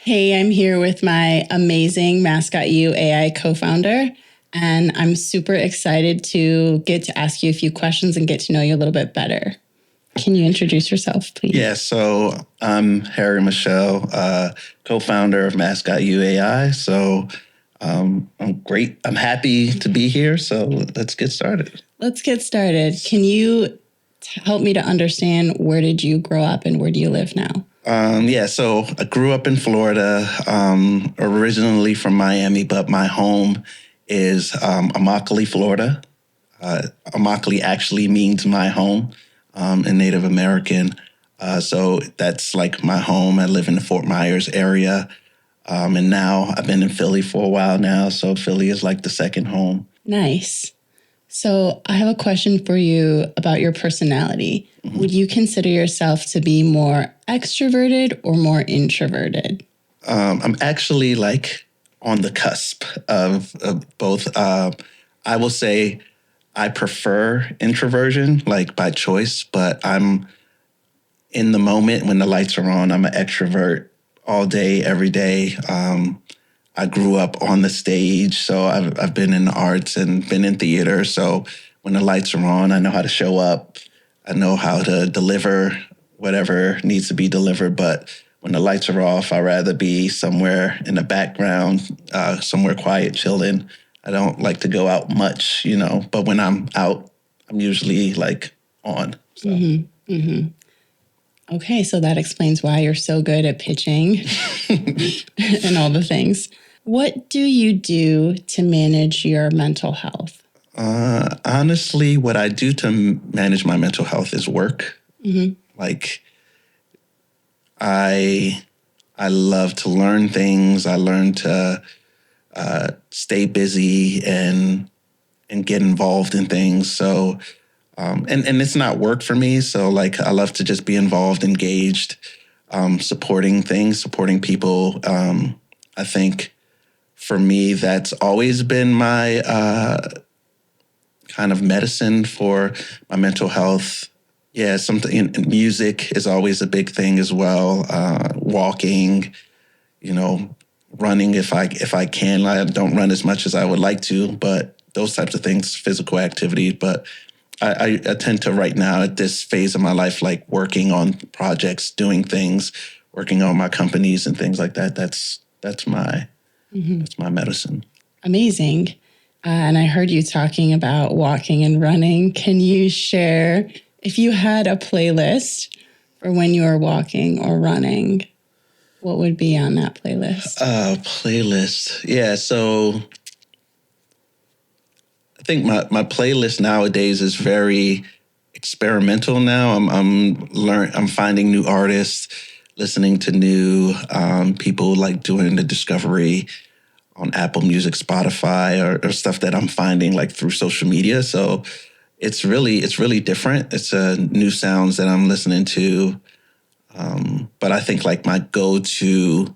Hey, I'm here with my amazing MascotYouAi co-founder, and I'm super excited to get to ask you a few questions and get to know you a little bit better. Can you introduce yourself, please? Yeah, so I'm Michel, co-founder of MascotYouAi. So I'm great. I'm happy to be here. So let's get started. Can you help me to understand, where did you grow up and where do you live now? So I grew up in Florida, originally from Miami, but my home is Immokalee, Florida. Immokalee actually means my home in Native American. So that's like my home. I live in the Fort Myers area. And now I've been in Philly for a while now. So Philly is like the second home. Nice. So I have a question for you about your personality. Mm-hmm. Would you consider yourself to be more extroverted or more introverted? I'm actually like on the cusp of both. I will say I prefer introversion, like by choice, but I'm in the moment when the lights are on, I'm an extrovert all day, every day. I grew up on the stage, so I've been in the arts and been in theater. So when the lights are on, I know how to show up. I know how to deliver whatever needs to be delivered. But when the lights are off, I'd rather be somewhere in the background, somewhere quiet, chilling. I don't like to go out much, but when I'm out, I'm usually like on. So. Mm-hmm. Mm-hmm. Okay, so that explains why you're so good at pitching and all the things. What do you do to manage your mental health? Honestly, what I do to manage my mental health is work. Mm-hmm. Like, I love to learn things. I learn to stay busy and get involved in things. So, and it's not work for me. So, like, I love to just be involved, engaged, supporting things, supporting people. I think for me, that's always been my kind of medicine for my mental health. Yeah, something. Music is always a big thing as well. Walking, running if I can. I don't run as much as I would like to, but those types of things, physical activity. But I tend to right now at this phase of my life, like working on projects, doing things, working on my companies and things like that. That's my medicine. Amazing. And I heard you talking about walking and running. Can you share if you had a playlist for when you are walking or running? What would be on that playlist? Playlist. Yeah. So I think my playlist nowadays is very experimental now. I'm finding new artists, listening to new people, like doing the discovery on Apple Music, Spotify, or stuff that I'm finding like through social media. So it's really different. It's new sounds that I'm listening to. But I think like my go-to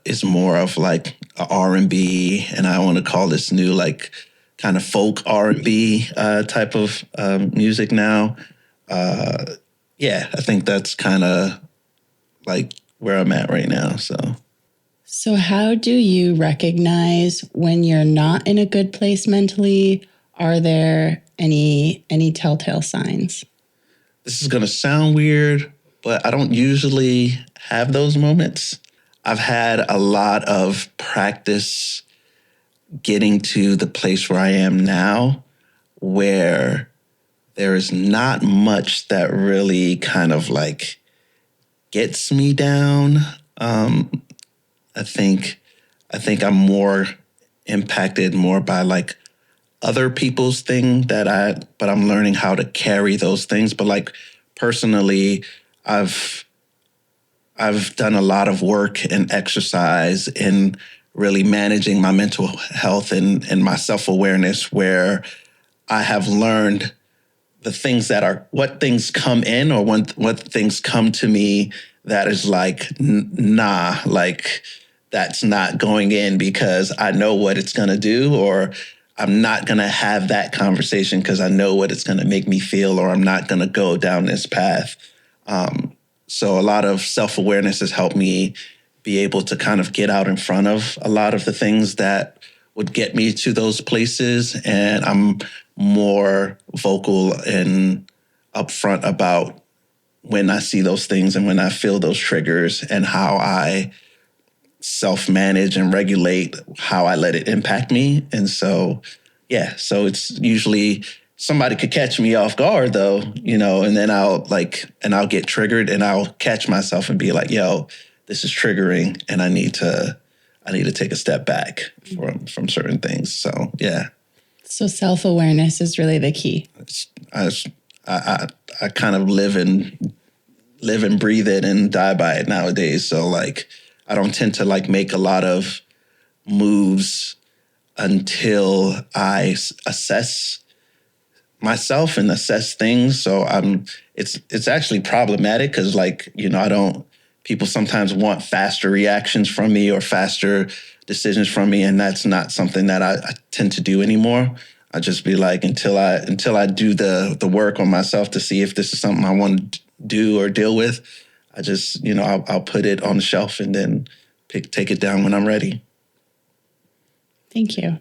is more of like a R&B, and I want to call this new like kind of folk R&B type of music now. I think that's kind of like where I'm at right now. So how do you recognize when you're not in a good place mentally? Are there any telltale signs? This is going to sound weird, but I don't usually have those moments. I've had a lot of practice getting to the place where I am now, where there is not much that really kind of like gets me down. I think I'm more impacted more by like other people's thing but I'm learning how to carry those things. But like personally, I've done a lot of work and exercise in really managing my mental health and my self-awareness, where I have learned the things that are what things come in or what things come to me that is like, nah, like that's not going in because I know what it's going to do, or I'm not going to have that conversation because I know what it's going to make me feel, or I'm not going to go down this path. So a lot of self-awareness has helped me be able to kind of get out in front of a lot of the things that would get me to those places. And I'm more vocal and upfront about when I see those things and when I feel those triggers and how I self-manage and regulate how I let it impact me. And so, yeah, so it's usually somebody could catch me off guard though, and then I'll get triggered and I'll catch myself and be like, yo, this is triggering and I need to take a step back from certain things. So, yeah. So self-awareness is really the key. I kind of live and breathe it and die by it nowadays. So like, I don't tend to like make a lot of moves until I assess myself and assess things. So it's actually problematic because people sometimes want faster reactions from me or faster decisions from me. And that's not something that I tend to do anymore. I just be like, until I do the work on myself to see if this is something I want to do or deal with, I just, I'll put it on the shelf and then take it down when I'm ready. Thank you.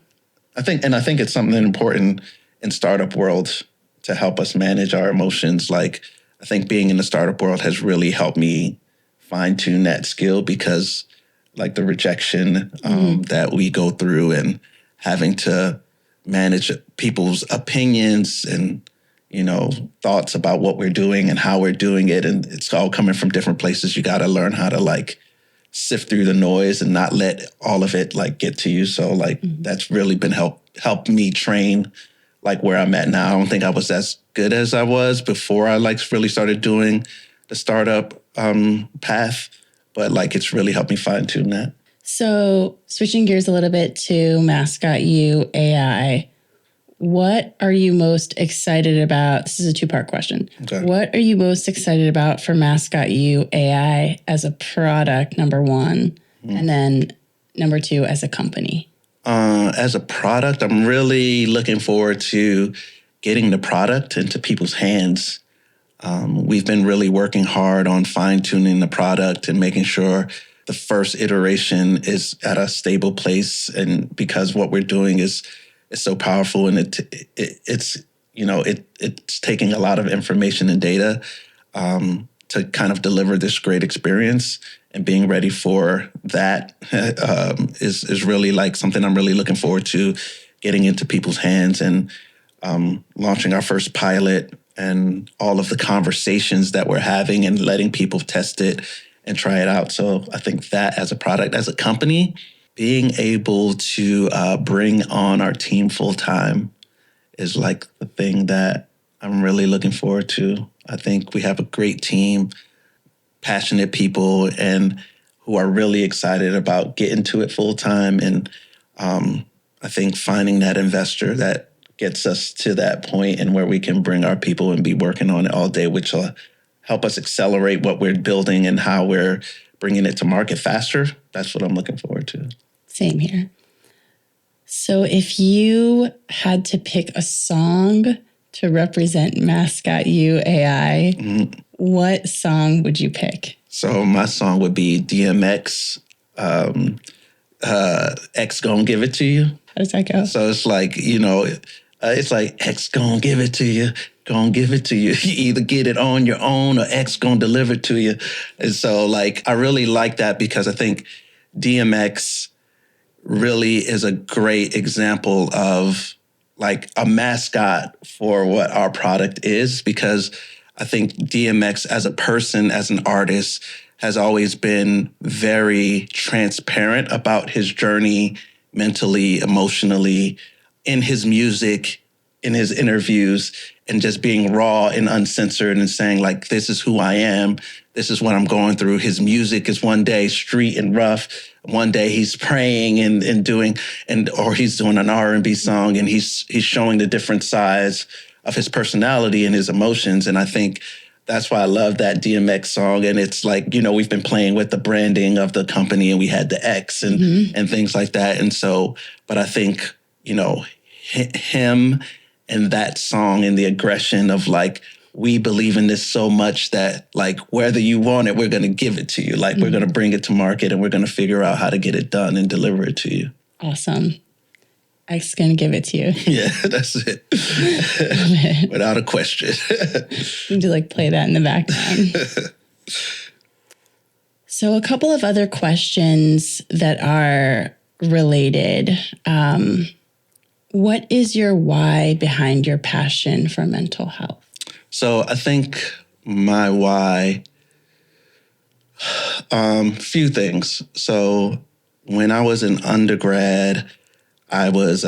I think it's something important in startup world to help us manage our emotions. Like, I think being in the startup world has really helped me fine tune that skill because like the rejection that we go through and having to manage people's opinions and, thoughts about what we're doing and how we're doing it. And it's all coming from different places. You got to learn how to like sift through the noise and not let all of it like get to you. So like that's really been helped me train like where I'm at now. I don't think I was as good as I was before I like really started doing the startup path, but like it's really helped me fine tune that. So switching gears a little bit to MascotYouAi, what are you most excited about? This is a two-part question. Okay. What are you most excited about for MascotYouAi as a product, number one, and then number two, as a company? As a product, I'm really looking forward to getting the product into people's hands. We've been really working hard on fine-tuning the product and making sure the first iteration is at a stable place. And because what we're doing is so powerful and it's taking a lot of information and data to kind of deliver this great experience, and being ready for that is really like something I'm really looking forward to getting into people's hands and launching our first pilot and all of the conversations that we're having and letting people test it and try it out. So I think that as a product, as a company, being able to bring on our team full time is like the thing that I'm really looking forward to. I think we have a great team, passionate people, and who are really excited about getting to it full time. And I think finding that investor that gets us to that point and where we can bring our people and be working on it all day, which will help us accelerate what we're building and how we're bringing it to market faster. That's what I'm looking forward to. Same here. So if you had to pick a song to represent MascotYouAi, what song would you pick? So my song would be DMX, X Gon' Give It To You. How does that go? So it's like, it's like X gon' give it to you, gon' give it to you. You either get it on your own or X gon' deliver it to you. And so like, I really like that because I think DMX really is a great example of like a mascot for what our product is, because I think DMX as a person, as an artist, has always been very transparent about his journey mentally, emotionally, in his music, in his interviews, and just being raw and uncensored and saying like, this is who I am. This is what I'm going through. His music is one day street and rough. One day he's praying and doing, or he's doing an R&B song, and he's showing the different sides of his personality and his emotions. And I think that's why I love that DMX song. And it's like, we've been playing with the branding of the company, and we had the X and things like that. And so, but I think, him and that song and the aggression of like we believe in this so much that like whether you want it, we're going to give it to you. Like we're going to bring it to market and we're going to figure out how to get it done and deliver it to you. Awesome. X's going to give it to you. Yeah, that's it. Without a question. You need to like play that in the background. So a couple of other questions that are related. What is your why behind your passion for mental health? So I think my why, few things. So when I was in undergrad, I was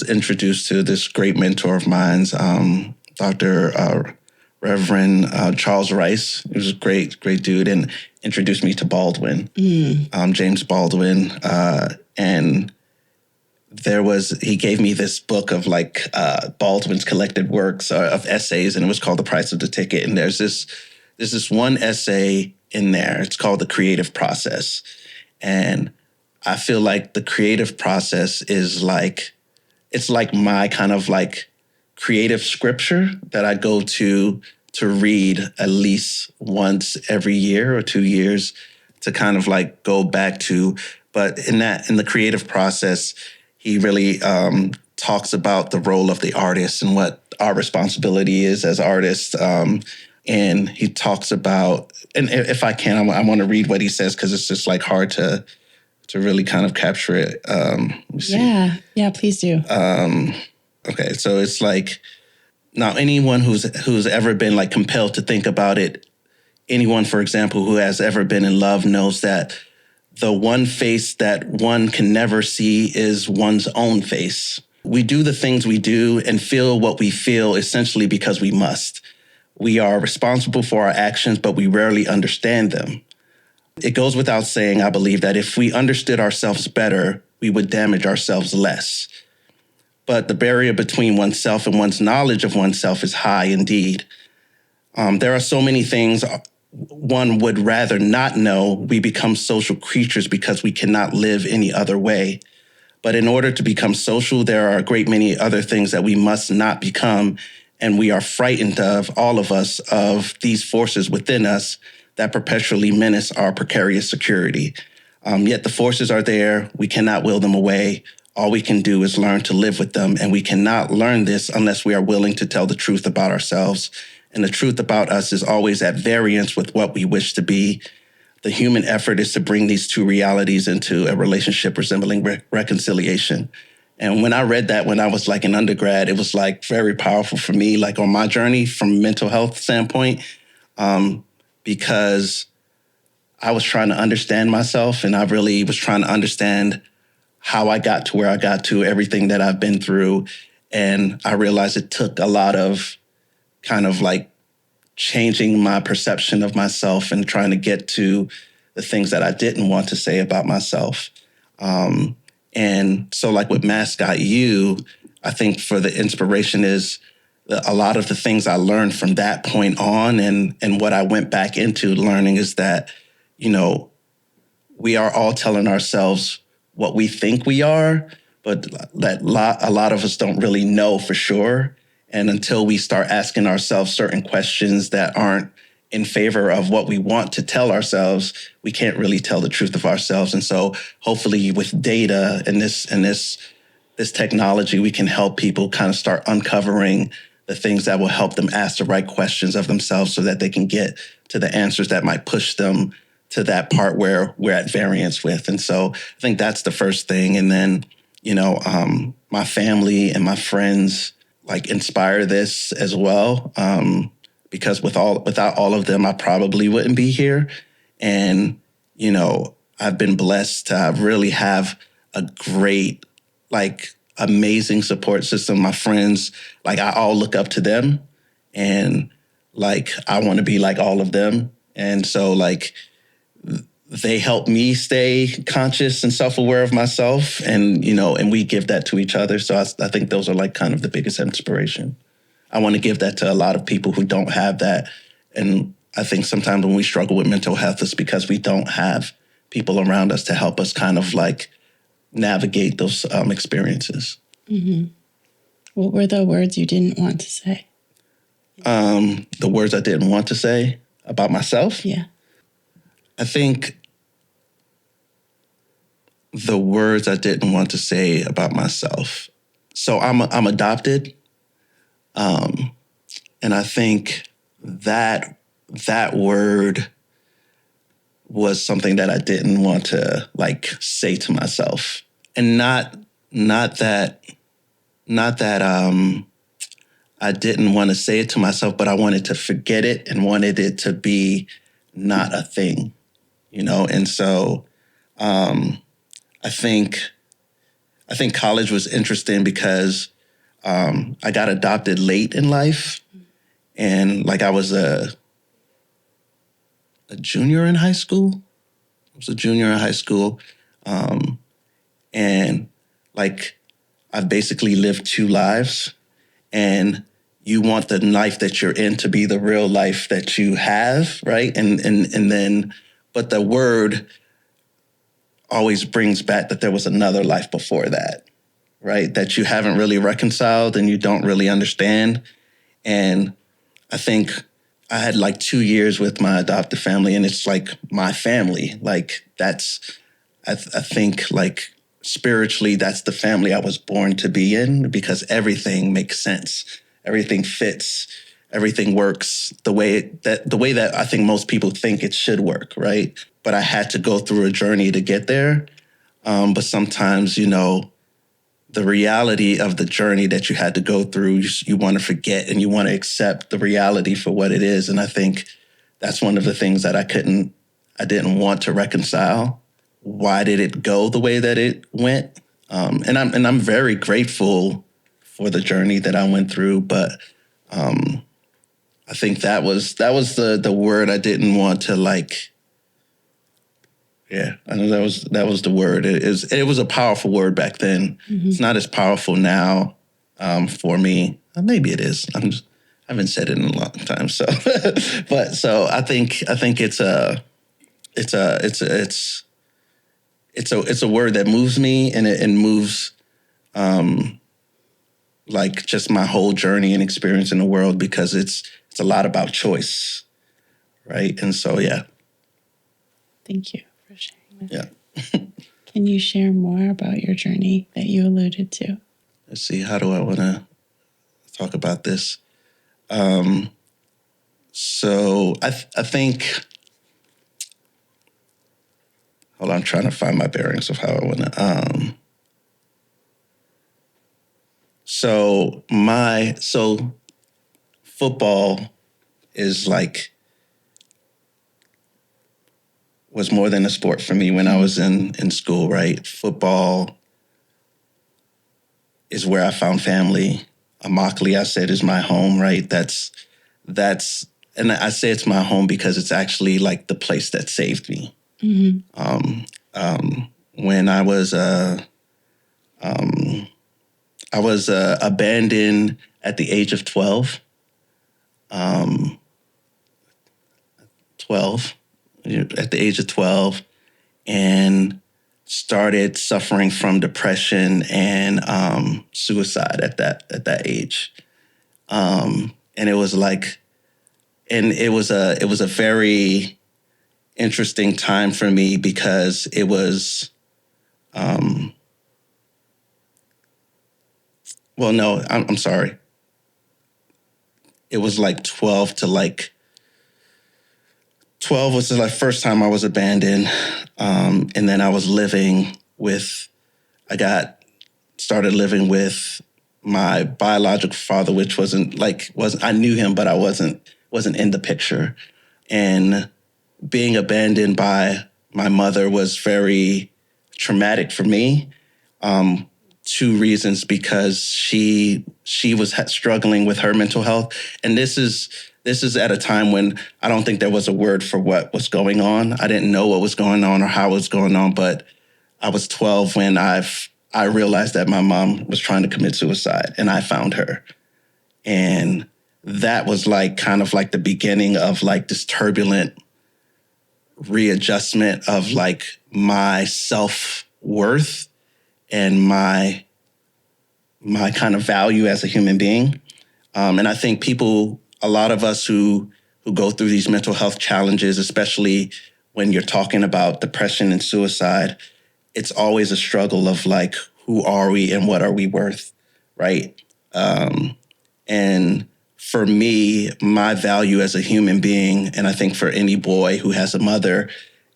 introduced to this great mentor of mine, Dr. Reverend Charles Rice. He was a great dude, and introduced me to Baldwin, James Baldwin, and he gave me this book of like Baldwin's collected works of essays, and it was called The Price of the Ticket. And there's this one essay in there. It's called The Creative Process, and I feel like the creative process is like, it's like my kind of like creative scripture that I go to read at least once every year or 2 years to kind of like go back to. But in the creative process, he really talks about the role of the artist and what our responsibility is as artists. And he talks about, and if I can, I want to read what he says because it's just like hard to really kind of capture it. Yeah, please do. Okay, so it's like, now anyone who's ever been like compelled to think about it, anyone, for example, who has ever been in love knows that the one face that one can never see is one's own face. We do the things we do and feel what we feel essentially because we must. We are responsible for our actions, but we rarely understand them. It goes without saying, I believe, that if we understood ourselves better, we would damage ourselves less. But the barrier between oneself and one's knowledge of oneself is high indeed. There are so many things one would rather not know. We become social creatures because we cannot live any other way. But in order to become social, there are a great many other things that we must not become. And we are frightened of, all of us, of these forces within us that perpetually menace our precarious security. Yet the forces are there. We cannot will them away. All we can do is learn to live with them. And we cannot learn this unless we are willing to tell the truth about ourselves. And the truth about us is always at variance with what we wish to be. The human effort is to bring these two realities into a relationship resembling reconciliation. And when I read that when I was like an undergrad, it was like very powerful for me, like on my journey from a mental health standpoint, because I was trying to understand myself, and I really was trying to understand how I got to where I got to, everything that I've been through. And I realized it took a lot of kind of like changing my perception of myself and trying to get to the things that I didn't want to say about myself. And so like with Mascot You, I think for the inspiration is a lot of the things I learned from that point on, and what I went back into learning is that, you know, we are all telling ourselves what we think we are, but that a lot of us don't really know for sure. And until we start asking ourselves certain questions that aren't in favor of what we want to tell ourselves, we can't really tell the truth of ourselves. And so hopefully with data and this technology, we can help people kind of start uncovering the things that will help them ask the right questions of themselves so that they can get to the answers that might push them to that part where we're at variance with. And so I think that's the first thing. And then, you know, my family and my friends like inspire this as well. Because without all of them, I probably wouldn't be here. And, you know, I've been blessed to really have a great, like, amazing support system. My friends, like, I all look up to them, and like, I want to be like all of them. And so like, they help me stay conscious and self-aware of myself, and, you know, and we give that to each other. So I think those are like kind of the biggest inspiration. I want to give that to a lot of people who don't have that. And I think sometimes when we struggle with mental health, it's because we don't have people around us to help us kind of like navigate those experiences. Mm-hmm. What were the words you didn't want to say? The words I didn't want to say about myself. Yeah. I think the words I didn't want to say about myself. So I'm adopted. And I think that word was something that I didn't want to like say to myself. And not that I didn't want to say it to myself, but I wanted to forget it and wanted it to be not a thing, And so I think college was interesting because I got adopted late in life, and like I was a junior in high school. I was a junior in high school, and like I've basically lived two lives, and you want the life that you're in to be the real life that you have, right? And then, but the word always brings back that there was another life before that, right? That you haven't really reconciled and you don't really understand. And I think I had like 2 years with my adopted family, and it's like my family. Like I think like spiritually, that's the family I was born to be in, because everything makes sense. Everything fits. Everything works the way that I think most people think it should work, right? But I had to go through a journey to get there. But sometimes, the reality of the journey that you had to go through, you want to forget and you want to accept the reality for what it is. And I think that's one of the things that I didn't want to reconcile. Why did it go the way that it went? And I'm very grateful for the journey that I went through, but I think that was the word I didn't want to like. Yeah, I know that was the word. It was a powerful word back then. Mm-hmm. It's not as powerful now for me. Maybe it is. I haven't said it in a long time. So, but so I think it's a word that moves me, and it moves like just my whole journey and experience in the world, because it's a lot about choice, right? And so yeah. Thank you for sharing that. Yeah. Can you share more about your journey that you alluded to? Let's see. How do I want to talk about this? So I think. Hold on, I'm trying to find my bearings of how I want to. So football is like was more than a sport for me when I was in school, right? Football is where I found family. Immokalee, I said, is my home, right? That's, and I say it's my home because it's actually like the place that saved me. Mm-hmm. When I was abandoned at the age of 12. 12, at the age of 12, and started suffering from depression and suicide at that age. And it was like, and it was a very interesting time for me, because it was, well, no, I'm sorry. It was like 12 to like 12 was the like first time I was abandoned. And then I started living with my biological father, which I knew him, but I wasn't in the picture. And being abandoned by my mother was very traumatic for me. 2 reasons: because she was struggling with her mental health. And this is at a time when I don't think there was a word for what was going on. I didn't know what was going on or how it was going on, but I was 12 when I realized that my mom was trying to commit suicide, and I found her. And that was like kind of like the beginning of like this turbulent readjustment of like my self-worth and my kind of value as a human being. And I think people a lot of us who go through these mental health challenges, especially when you're talking about depression and suicide, it's always a struggle of like, who are we and what are we worth, right? And for me, my value as a human being, and I think for any boy who has a mother,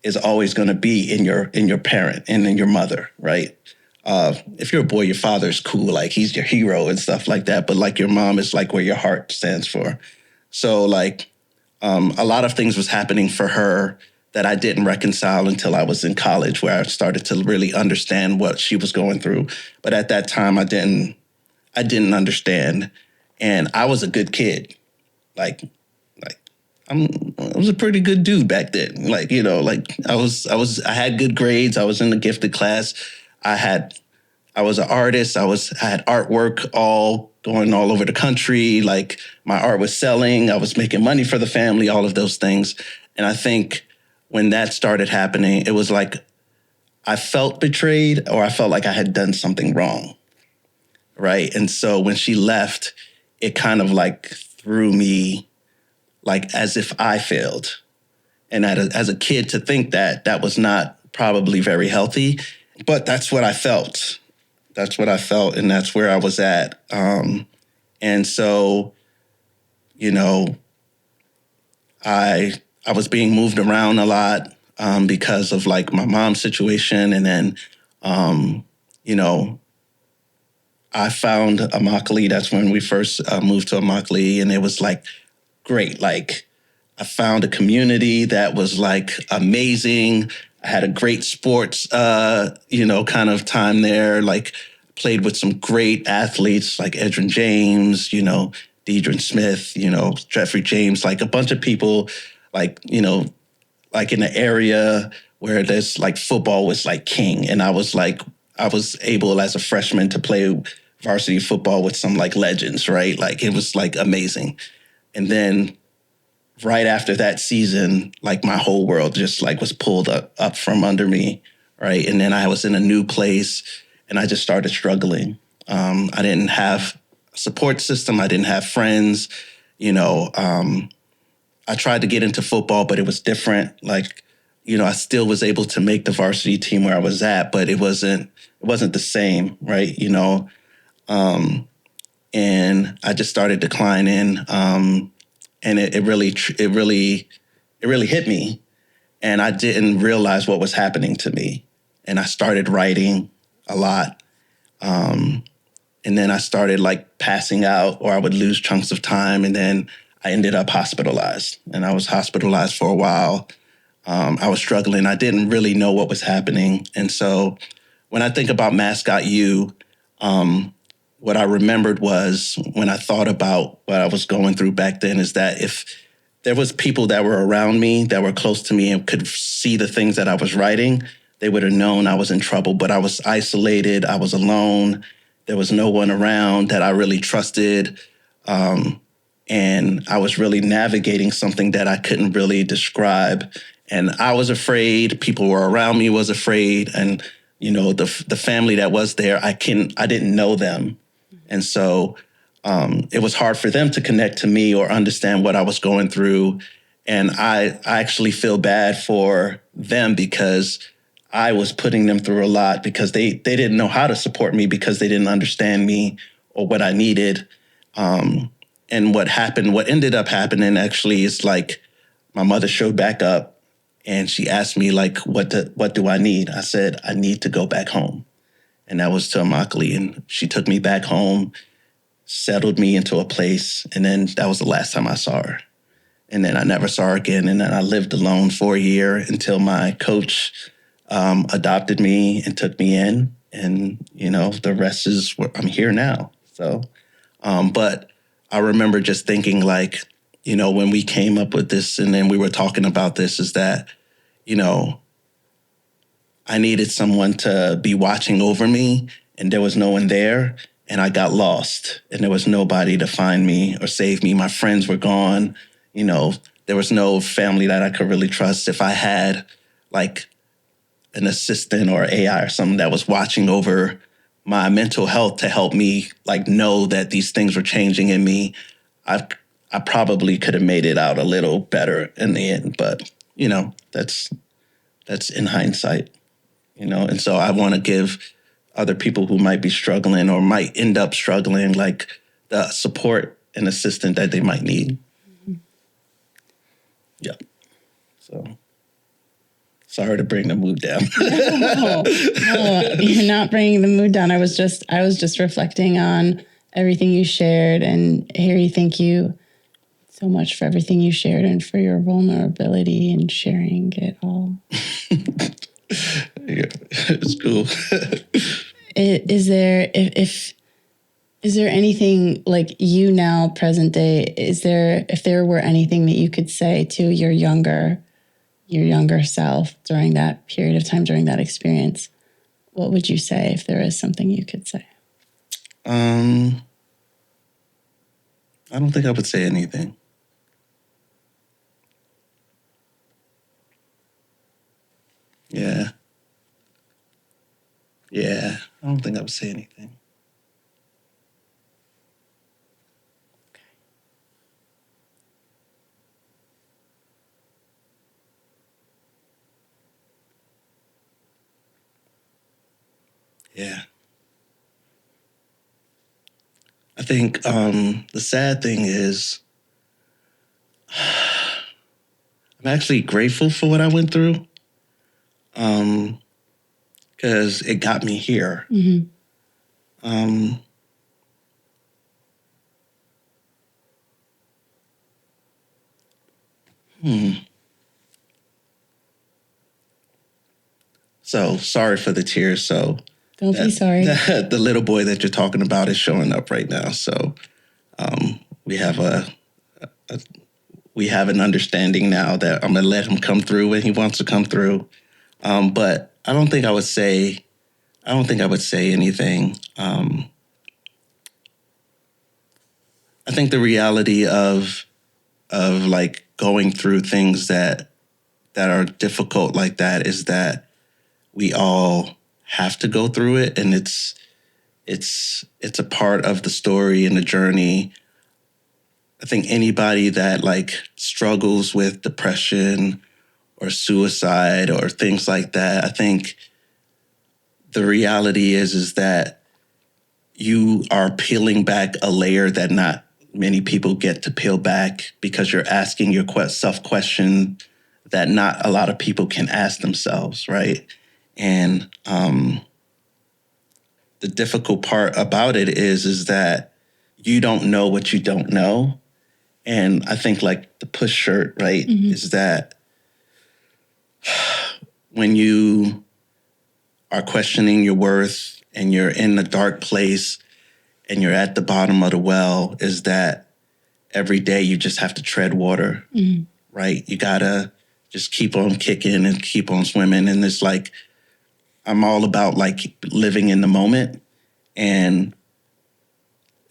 is always going to be in your parent and in your mother, right? If you're a boy, your father's cool, like he's your hero and stuff like that. But like your mom is like where your heart stands for. So like a lot of things was happening for her that I didn't reconcile until I was in college, where I started to really understand what she was going through. But at that time, I didn't understand. And I was a good kid. Like I was a pretty good dude back then. Like, you know, like I had good grades. I was in the gifted class. I was an artist. I had artwork going all over the country. Like my art was selling. I was making money for the family, all of those things. And I think when that started happening, it was like I felt betrayed, or I felt like I had done something wrong. Right. And so when she left, it kind of like threw me like as if I failed. And as a kid, to think that was not probably very healthy, but that's what I felt. That's what I felt, and that's where I was at. And so, you know, I was being moved around a lot because of like my mom's situation. And then, you know, I found Immokalee. That's when we first moved to Immokalee, and it was like great. Like I found a community that was like amazing. I had a great sports, kind of time there. Like played with some great athletes like Edrin James, Deidre Smith, Jeffrey James, like a bunch of people, like, like in the area where there's like football was like king. And I was able as a freshman to play varsity football with some like legends, right? Like it was like amazing. And then right after that season, like my whole world just like was pulled up from under me, right? And then I was in a new place and I just started struggling. I didn't have a support system. I didn't have friends. I tried to get into football, but it was different. Like, I still was able to make the varsity team where I was at, but it wasn't the same, right? And I just started declining. And it really hit me. And I didn't realize what was happening to me. And I started writing a lot. And then I started like passing out, or I would lose chunks of time. And then I ended up hospitalized. And I was hospitalized for a while. I was struggling. I didn't really know what was happening. And so when I think about Mascot You, what I remembered was, when I thought about what I was going through back then, is that if there was people that were around me, that were close to me and could see the things that I was writing, they would have known I was in trouble. But I was isolated. I was alone. There was no one around that I really trusted. And I was really navigating something that I couldn't really describe. And I was afraid. People were around me was afraid. And, the family that was there, I didn't know them. And so it was hard for them to connect to me or understand what I was going through. And I actually feel bad for them, because I was putting them through a lot, because they didn't know how to support me, because they didn't understand me or what I needed. And what ended up happening actually is like my mother showed back up and she asked me like, what do I need? I said, I need to go back home. And that was to Immokalee. And she took me back home, settled me into a place. And then that was the last time I saw her. And then I never saw her again. And then I lived alone for a year until my coach adopted me and took me in. And, the rest is I'm here now. So, but I remember just thinking like, when we came up with this and then we were talking about this, is that, I needed someone to be watching over me, and there was no one there, and I got lost, and there was nobody to find me or save me. My friends were gone. There was no family that I could really trust. If I had like an assistant or AI or something that was watching over my mental health to help me like know that these things were changing in me, I I probably could have made it out a little better in the end, but that's in hindsight, and so I want to give other people who might be struggling or might end up struggling, like the support and assistance that they might need. Yeah. So sorry to bring the mood down. No, you're not bringing the mood down. I was just reflecting on everything you shared, and Harry, thank you so much for everything you shared and for your vulnerability and sharing it all. Yeah, it's cool. Is there anything, like, you now, present day, if there were anything that you could say to your younger self during that period of time, during that experience, what would you say if there is something you could say? I don't think I would say anything. Yeah, I don't think I would say anything. Yeah. I think the sad thing is I'm actually grateful for what I went through, because it got me here. Mm-hmm. Um, So sorry for the tears. So Don't be sorry. The little boy that you're talking about is showing up right now. So we have we have an understanding now that I'm gonna let him come through when he wants to come through. But I don't think I would say anything. I think the reality of like going through things that are difficult like that is that we all have to go through it, and it's a part of the story and the journey. I think anybody that like struggles with depression or suicide or things like that, I think the reality is that you are peeling back a layer that not many people get to peel back, because you're asking yourself question that not a lot of people can ask themselves, right? And the difficult part about it is that you don't know what you don't know. And I think like the push shirt, right, is that when you are questioning your worth and you're in a dark place and you're at the bottom of the well, is that every day you just have to tread water, right? You gotta just keep on kicking and keep on swimming. And it's like, I'm all about like living in the moment. And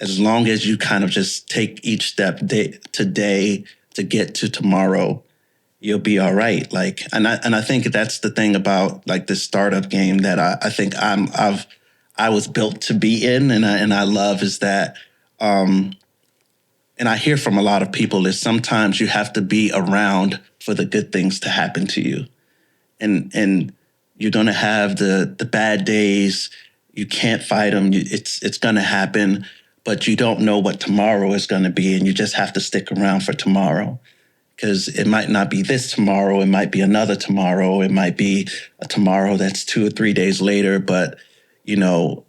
as long as you kind of just take each step today to get to tomorrow, you'll be all right. Like, and I think that's the thing about like this startup game that I think I was built to be in, and I love, is that, and I hear from a lot of people, is sometimes you have to be around for the good things to happen to you, and you're gonna have the bad days. You can't fight them. It's gonna happen, but you don't know what tomorrow is gonna be, and you just have to stick around for tomorrow. Because it might not be this tomorrow, it might be another tomorrow, it might be a tomorrow that's 2 or 3 days later, but the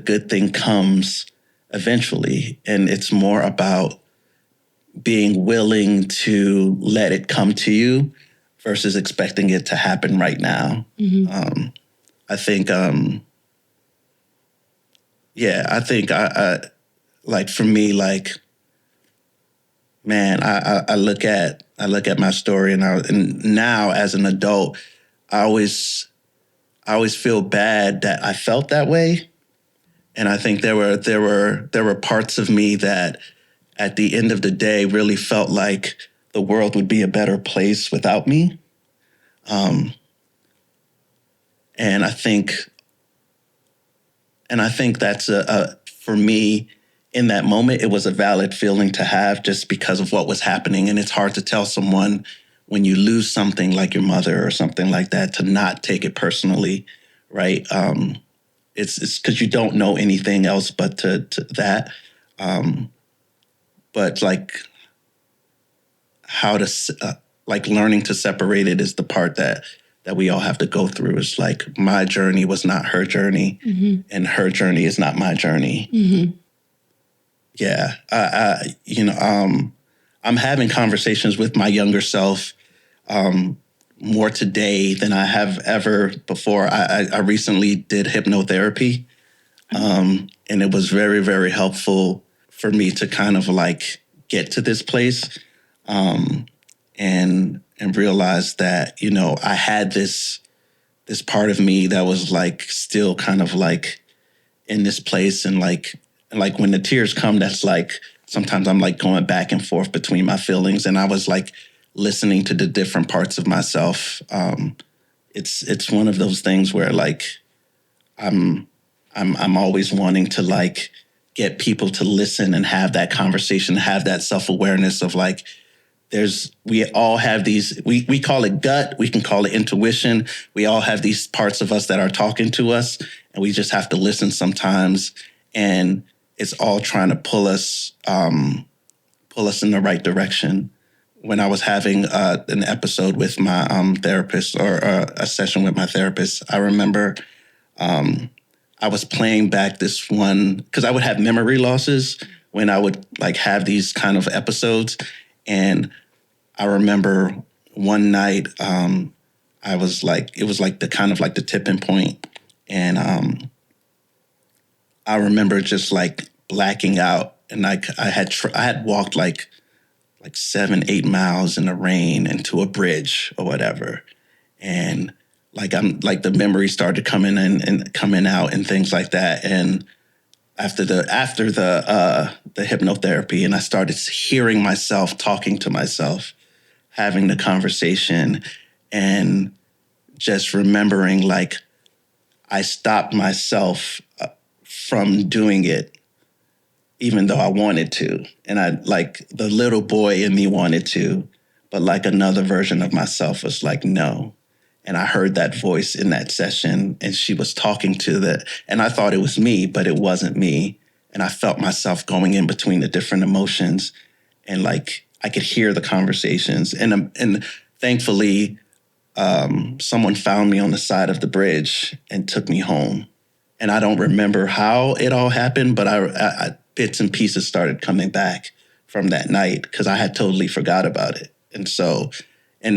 good thing comes eventually. And it's more about being willing to let it come to you versus expecting it to happen right now. I think, I think I like, for me, like, man, I look at my story, and now as an adult, I always feel bad that I felt that way. And I think there were parts of me that at the end of the day really felt like the world would be a better place without me. And I think that's for me, in that moment, it was a valid feeling to have just because of what was happening. And it's hard to tell someone when you lose something like your mother or something like that to not take it personally, right? It's because you don't know anything else but to that. But like how to like learning to separate it is the part that we all have to go through. It's like my journey was not her journey, and her journey is not my journey. Yeah, I'm having conversations with my younger self more today than I have ever before. I recently did hypnotherapy, and it was very, very helpful for me to kind of like get to this place and realize that, you know, I had this part of me that was like still kind of like in this place, and like when the tears come, that's like sometimes I'm like going back and forth between my feelings, and I was like listening to the different parts of myself. It's one of those things where like I'm always wanting to like get people to listen and have that conversation, have that self-awareness of like, we all have these, we call it gut, we can call it intuition. We all have these parts of us that are talking to us, and we just have to listen sometimes. And it's all trying to pull us in the right direction. When I was having an episode with my therapist, or a session with my therapist, I remember I was playing back this one, because I would have memory losses when I would like have these kind of episodes. And I remember one night, I was like, it was like the kind of like the tipping point. And I remember just like blacking out. And like I had walked like 7-8 miles in the rain into a bridge or whatever. And like like the memory started coming in and coming out and things like that. And after the hypnotherapy, and I started hearing myself talking to myself, having the conversation, and just remembering like I stopped myself from doing it, even though I wanted to. And I like the little boy in me wanted to, but like another version of myself was like, no. And I heard that voice in that session, and she was talking and I thought it was me, but it wasn't me. And I felt myself going in between the different emotions, and like I could hear the conversations. And thankfully, someone found me on the side of the bridge and took me home. And I don't remember how it all happened, but I bits and pieces started coming back from that night, because I had totally forgot about it. And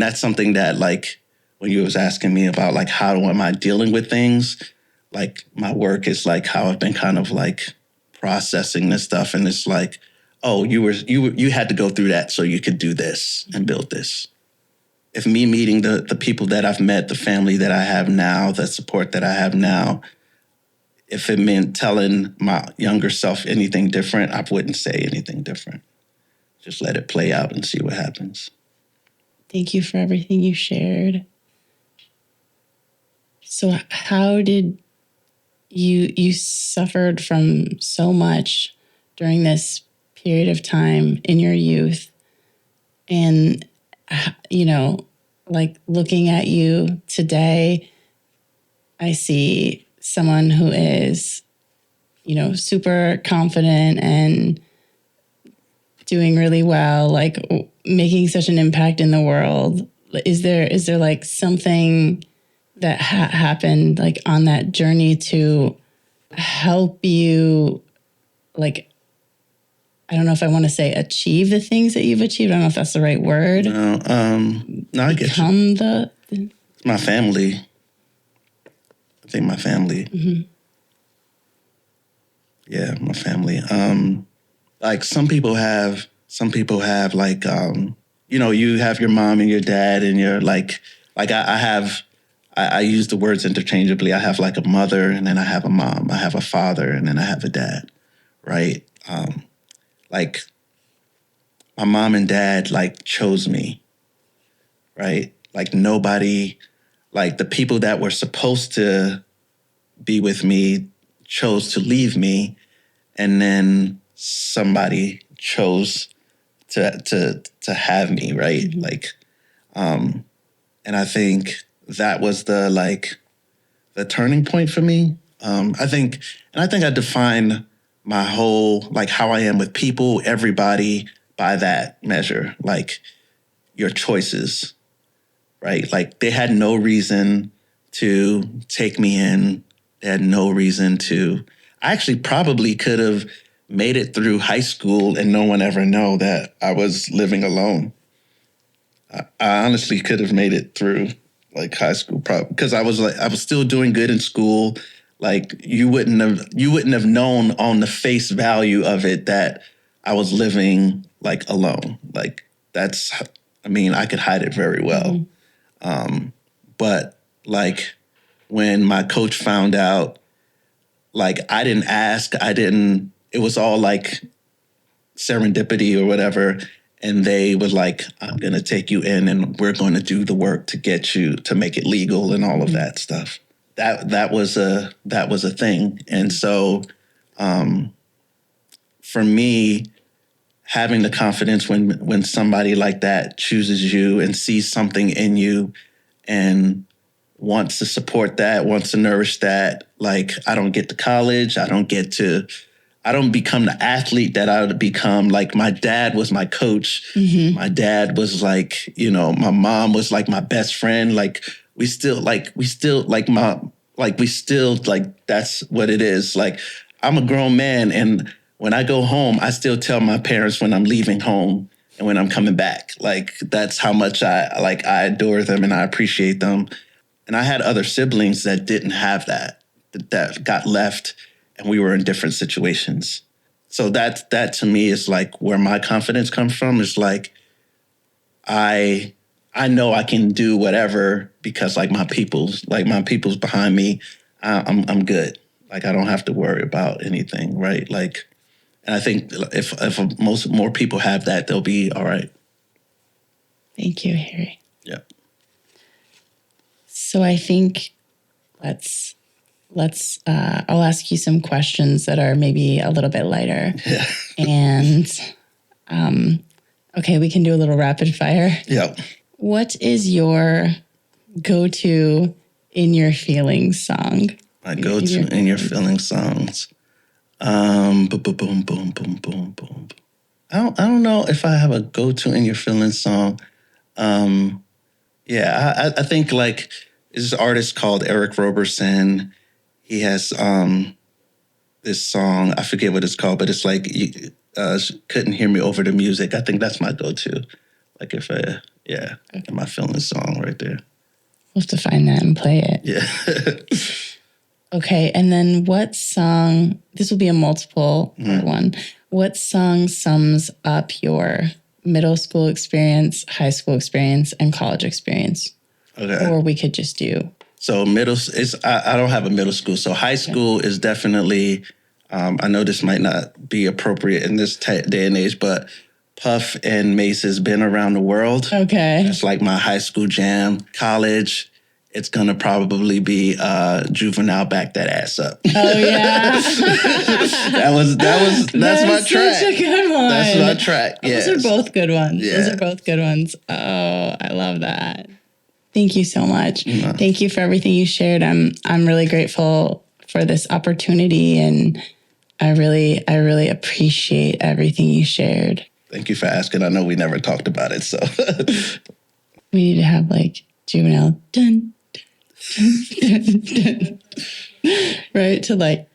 that's something that like, when you was asking me about like, how am I dealing with things? Like my work is like how I've been kind of like processing this stuff. And it's like, oh, you had to go through that so you could do this and build this. If me meeting the people that I've met, the family that I have now, the support that I have now, if it meant telling my younger self anything different, I wouldn't say anything different. Just let it play out and see what happens. Thank you for everything you shared. So how did you suffered from so much during this period of time in your youth? And, you know, like looking at you today, I see someone who is, you know, super confident and doing really well, like making such an impact in the world. Is there like something that happened like on that journey to help you, like, I don't know if I want to say achieve the things that you've achieved. I don't know if that's the right word. No, I get you. It's my family. I think my family. Mm-hmm. Yeah, my family. Like some people have like, you know, you have your mom and your dad, and you're like I use the words interchangeably. I have like a mother, and then I have a mom. I have a father, and then I have a dad, right? Like my mom and dad like chose me, right? Like nobody, like the people that were supposed to be with me chose to leave me. And then somebody chose to have me, right? Mm-hmm. Like, and I think that was the turning point for me. I think I define my whole, like, how I am with people, everybody, by that measure, like your choices, right? Like, they had no reason to take me in. They had no reason to. I actually probably could have made it through high school and no one ever know that I was living alone. I honestly could have made it through like high school, probably because I was still doing good in school. Like, you wouldn't have known on the face value of it that I was living like alone. Like, I could hide it very well. Mm-hmm. But like, when my coach found out, like, I didn't ask, it was all like serendipity or whatever. And they was like, I'm going to take you in and we're going to do the work to get you to make it legal and all of that stuff. That was a thing. And so, for me, having the confidence when somebody like that chooses you and sees something in you and wants to support that, wants to nourish that, like, I don't get to college, I don't become the athlete that I would become. Like, my dad was my coach. Mm-hmm. My dad was like, my mom was like my best friend. Like, that's what it is. Like, I'm a grown man. And when I go home, I still tell my parents when I'm leaving home and when I'm coming back. Like, that's how much I adore them and I appreciate them. And I had other siblings that didn't have that got left, and we were in different situations. So that to me is like where my confidence comes from. Is like, I know I can do whatever because like my people's behind me. I'm good. Like, I don't have to worry about anything, right? Like, and I think if more people have that, they'll be all right. Thank you, Harry. Yeah. So I think I'll ask you some questions that are maybe a little bit lighter. Yeah. And, okay, we can do a little rapid fire. Yeah. What is your go-to in your feelings song? My go-to in your feelings songs. Boom, boom, boom, boom, boom, boom, boom. I don't know if I have a go-to in your feelings song. Yeah, I think like there's this artist called Eric Roberson. He has this song, I forget what it's called, but it's like Couldn't Hear Me Over the Music. I think that's my go-to. Like, my feelings song right there. We'll have to find that and play it. Yeah. Okay, and then what song, this will be a multiple part one. What song sums up your middle school experience, high school experience, and college experience? Okay. Or we could just do. So I don't have a middle school. So high school is definitely, I know this might not be appropriate in this day and age, but Puff and Mace's Been Around the World. Okay. It's like my high school jam. College, it's going to probably be Juvenile, Back That Ass Up. Oh, yeah. That's my track. Such a good one. That's my track, yes. Those are both good ones. Yeah. Those are both good ones. Oh, I love that. Thank you so much. No. Thank you for everything you shared. I'm really grateful for this opportunity, and I really appreciate everything you shared. Thank you for asking. I know we never talked about it, so. We need to have like Juvenile dun, dun, dun, dun, dun, right? To like